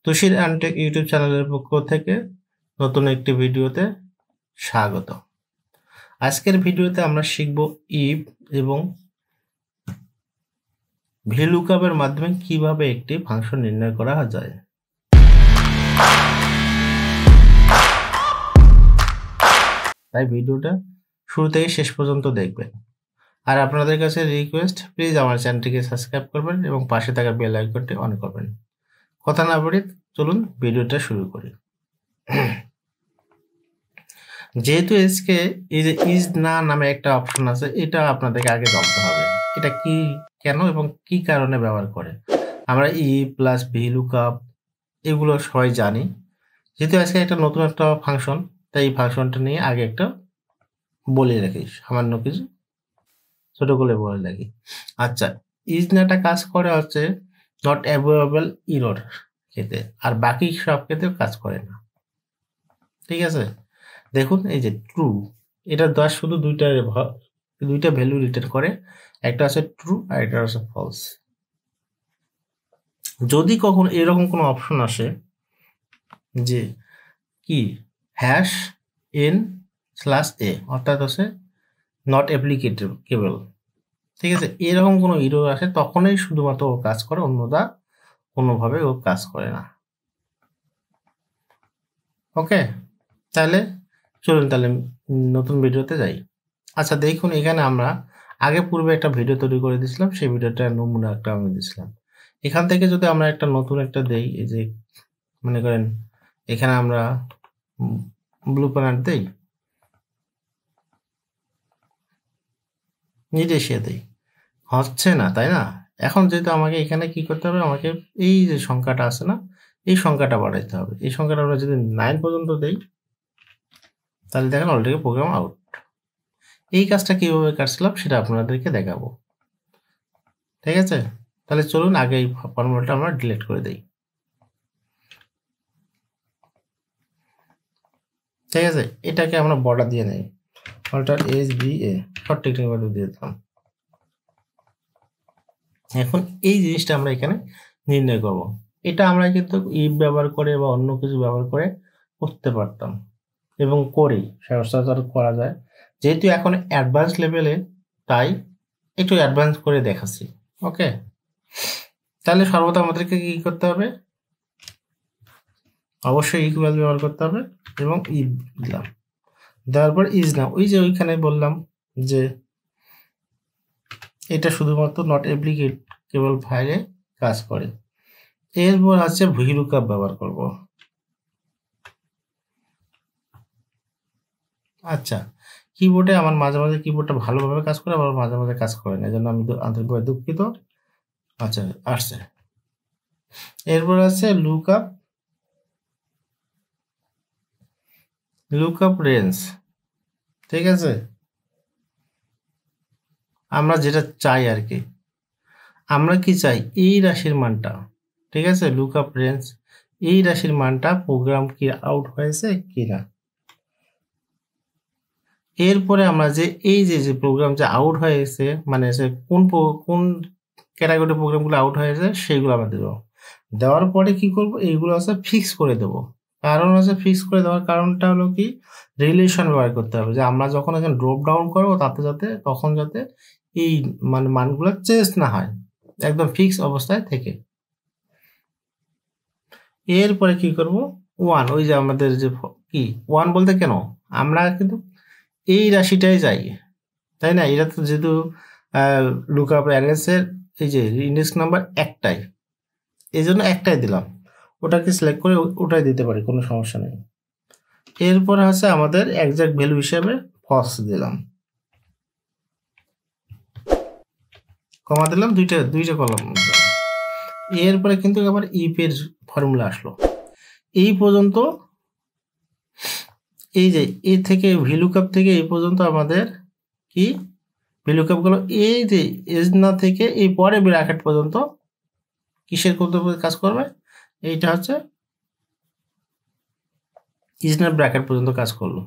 তুষির অ্যান্টেক YouTube চ্যানেলের পক্ষ থেকে নতুন একটি ভিডিওতে স্বাগত। আজকের ভিডিওতে আমরা শিখব ইফ এবং ভিলুকআপের মাধ্যমে কিভাবে একটি ফাংশন নির্ণয় করা যায়। তাই ভিডিওটা শুরু থেকে শেষ পর্যন্ত দেখবেন। আর আপনাদের কাছে রিকোয়েস্ট, প্লিজ আমার চ্যানেলটিকে সাবস্ক্রাইব করবেন এবং পাশে থাকা বেল আইকনটি অন করবেন। কথা না বলে চলুন ভিডিওটা শুরু করি। যেহেতু এসকে ইজ না নামে একটা অপশন আছে, এটা আপনাদেরকে আগে জানতে হবে এটা কি, কেন এবং কি কারণে ব্যবহার করে। আমরা ই প্লাস ভিলুকআপ এগুলো সবাই জানি। যেহেতু আজকে একটা নতুন একটা ফাংশন, তাই এই ফাংশনটা নিয়ে আগে একটা বলে রাখি, সামান্য কিছু ছোট করে বলে রাখি। আচ্ছা, ইজ নাটা কাজ করে হচ্ছে নট অ্যাভেলেবল ইরর ক্ষেত্রে, আর বাকি সব ক্ষেত্রেও কাজ করে না। ঠিক আছে, দেখুন এই যে ট্রু, এটা শুধু দুইটা ভ্যালু রিটার্ন করে, একটা আছে ট্রু আর একটা আছে ফলস। যদি কখনো এরকম কোনো অপশন আসে যে কি হ্যাশ এন স্ল্যাশ এ, অর্থাৎ হচ্ছে নট অ্যাপ্লিকেবল, ঠিক আছে, এরকম কোনো ইরর আসে, তখনই শুধুমাত্র ও কাজ করে, অন্যথা কোনোভাবে ও কাজ করে না। ওকে, তাহলে চলুন তাহলে নতুন ভিডিওতে যাই। আচ্ছা দেখুন, এখানে আমরা পূর্বে একটা ভিডিও তৈরি করে দিয়েছিলাম, সেই ভিডিওটা নমুনা একটা আমি দিয়েছিলাম। এখান থেকে যদি আমরা একটা নতুন একটা দেই, এই যে মনে করেন এখানে আমরা ব্লু প্যানার দেই, নির্দেশিয়া দেই, হচ্ছে না, তাই না? এখন যেহেতু আমাকে এখানে কি করতে হবে, আমাকে এই যে সংখ্যাটা আছে না, এই সংখ্যাটা বাড়াইতে হবে। এই সংখ্যাটা আমরা যদি 9 পর্যন্ত দেই, তাহলে দেখেন অলরেডি প্রোগ্রাম আউট। এই কাজটা কিভাবে কাটছিলাম সেটা আপনাদেরকে দেখাবো। ঠিক আছে, তাহলে চলুন আগে এই ফর্মুলাটা আমরা ডিলিট করে দেই। ঠিক আছে, এটাকে আমরা বর্ডার দিয়ে নেই, alter S B A for technical value দিয়ে দিলাম। এখন এই জিনিসটা আমরা এখানে নির্ণয় করব। এটা আমরা কিন্তু ইফ ব্যবহার করে বা অন্য কিছু ব্যবহার করে করতে পারতাম এবং করি, সচরাচর করা যায়। যেহেতু এখন অ্যাডভান্স লেভেলে, তাই একটু অ্যাডভান্স করে দেখাচ্ছি। ওকে, তাহলে সর্বদা আমাদেরকে কি করতে হবে, অবশ্যই ইকুয়াল ব্যবহার করতে হবে এবং ইফ দিলাম, দেওয়ার পর ইজ না, ওই যে ওইখানে বললাম যে এটা শুধুমাত্র নট অ্যাপ্লিকেবল ফাইলে কাজ করে। এরপর আছে ভিলুকআপ ব্যবহার করব। আচ্ছা, কিবোর্ডে আমার মাঝে মাঝে কিবোর্ডটা ভালোভাবে কাজ করে, আবার মাঝে মাঝে কাজ করে না, এই জন্য আমি আন্তরিকভাবে দুঃখিত। আচ্ছা, আসছে। এরপর আছে লুকআপ রেঞ্জ। ঠিক আছে, আমরা যেটা চাই আর কি, আমরা কি চাই এই রাশির মানটা, ঠিক আছে, লুকআপ রেঞ্জ, এই রাশির মানটা প্রোগ্রাম কি আউট হয়েছে কিনা। এরপরে আমরা যে এই যে প্রোগ্রাম যে আউট হয়েছে, মানে সে কোন ক্যাটাগরি প্রোগ্রামগুলো আউট হয়েছে সেইগুলো আমরা দেবো। দেওয়ার পরে কি করব, এইগুলো আছে ফিক্স করে দেবো। কারণ আছে ফিক্স করে দেওয়ার কারণটা হলো কি, রিলেশন ব্যবহার করতে হবে, যে আমরা যখন এখন ড্রপ ডাউন করবো তখন যাতে এই মানগুলো চেঞ্জ না হয়, একদম ফিক্স অবস্থায় থেকে। এরপরে কি করব, 1, ওই যে আমাদের যে কি 1 বলতে কেন, আমরা কিন্তু এই রাশিটাই চাই, তাই না? এটা তো যেহেতু লুকআপ অ্যারেসের এই যে ইন্ডেক্স নাম্বার একটাই, এই জন্য একটাই দিলাম, ওটাকে সিলেক্ট করে ওটাই দিতে পারি, কোনো সমস্যা নেই। এরপরে হচ্ছে আমাদের এক্সাক্ট ভ্যালু হিসেবে ফলস দিলাম, কমা দিলাম, দুইটা কলম। এরপরে কিন্তু আবার ইফের ফর্মুলা আসলো। এই পর্যন্ত এই যে এ থেকে ভিলুকআপ থেকে এই পর্যন্ত আমাদের কি ভিলুকআপ গুলো, এই যে এজ না থেকে এই পরে ব্র্যাকেট পর্যন্ত কিসের করতে কাজ করবে, এইটা হচ্ছে ইজনার ব্র্যাকেট পর্যন্ত কাজ করলো।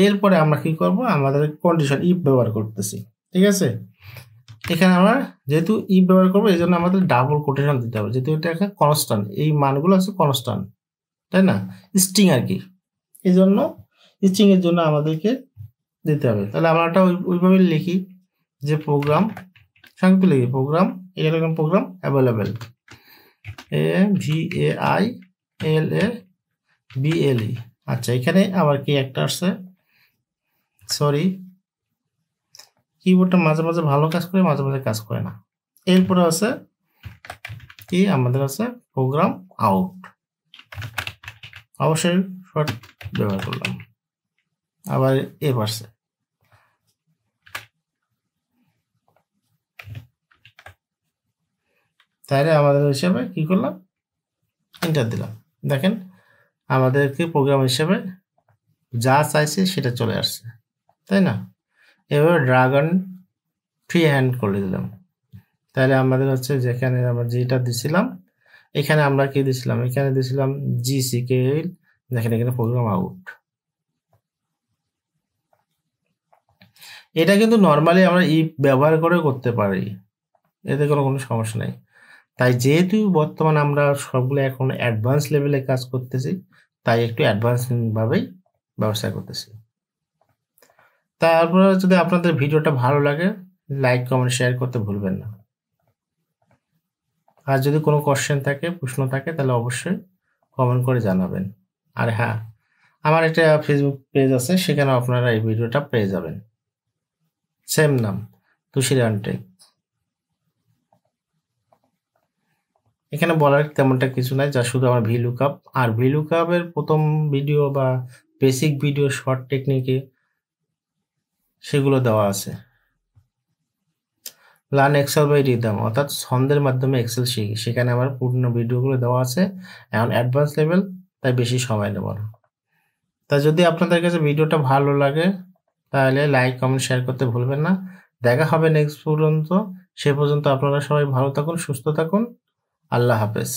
এরপরে আমরা কি করব, আমাদের কন্ডিশন ইফ ব্যবহার করতেছি। ঠিক আছে, এখানে আমরা যেহেতু ইফ ব্যবহার করবো এই জন্য আমাদের ডাবল কোটেশন দিতে হবে, যেহেতু এটা একটা কনস্ট্যান্ট, এই মানগুলো আছে কনস্ট্যান্ট, তাই না, স্ট্রিং আর কি, এই জন্য স্ট্রিং এর জন্য আমাদেরকে দিতে হবে। তাহলে আমরা একটা ওইভাবে লিখি যে প্রোগ্রাম সংক্ষিপ্ত লিখি, প্রোগ্রাম এরকম প্রোগ্রাম অ্যাভেলেবেল, AVAILABLE। আচ্ছা, এখানে আবার কি একটা আসছে, সরি, কিবোর্ডটা মাঝে মাঝে ভালো কাজ করে, মাঝে মাঝে কাজ করে না। এরপরে আছে কি, আমাদের আছে প্রোগ্রাম আউট, অবশ্যই শর্ট ব্যবহার করলাম। আবার এ পাশে তাহলে আমাদের হিসাবে কি করলাম, এন্টার দিলাম। দেখেন আমাদেরকে প্রোগ্রাম হিসেবে যা চাইছে সেটা চলে আসছে, তাই না। এভাবে ড্রাগন ফ্রি হ্যান্ড করে দিলাম। তাহলে আমাদের হচ্ছে যেখানে আমরা যেটা দিছিলাম, এখানে আমরা কি দিছিলাম, এখানে দিছিলাম GCKL, দেখেন এখানে প্রোগ্রাম আউট। এটা কিন্তু নর্মালি আমরা ইফ ব্যবহার করে করতে পারি, এতে কোনো সমস্যা নেই। তাই যেহেতু বর্তমানে আমরা সবগুলো এখন অ্যাডভান্স লেভেলে কাজ করতেছি, তাই একটু অ্যাডভান্স ভাবেই ব্যবসা করতেছি। তারপরে যদি আপনাদের ভিডিওটা ভালো লাগে, লাইক কমেন্ট শেয়ার করতে ভুলবেন না। আর যদি কোনো কোশ্চেন থাকে, প্রশ্ন থাকে, তাহলে অবশ্যই কমেন্ট করে জানাবেন। আর হ্যাঁ, আমার একটা ফেসবুক পেজ আছে, সেখানেও আপনারা এই ভিডিওটা পেয়ে যাবেন, সেম নাম, তুষিরান টেক। এখানে বলার তেমনটা কিছু নাই, যা শুধু আমার VLOOKUP, আর VLOOKUP এর প্রথম ভিডিও বা বেসিক ভিডিও শর্ট টেকনিকে সেগুলো দেওয়া আছে। লার্ন এক্সেল বাই রিদম, অর্থাৎ ছন্দের মাধ্যমে এক্সেল শিখি, সেখানে আমার পূর্ণ ভিডিওগুলো দেওয়া আছে। এখন অ্যাডভান্স লেভেল, তাই বেশি সময় নেব না। তাই যদি আপনাদের কাছে ভিডিওটা ভালো লাগে, তাহলে লাইক কমেন্ট শেয়ার করতে ভুলবেন না। দেখা হবে নেক্সট পর্যন্ত, সে পর্যন্ত আপনারা সবাই ভালো থাকুন, সুস্থ থাকুন। আল্লাহ হাফেজ।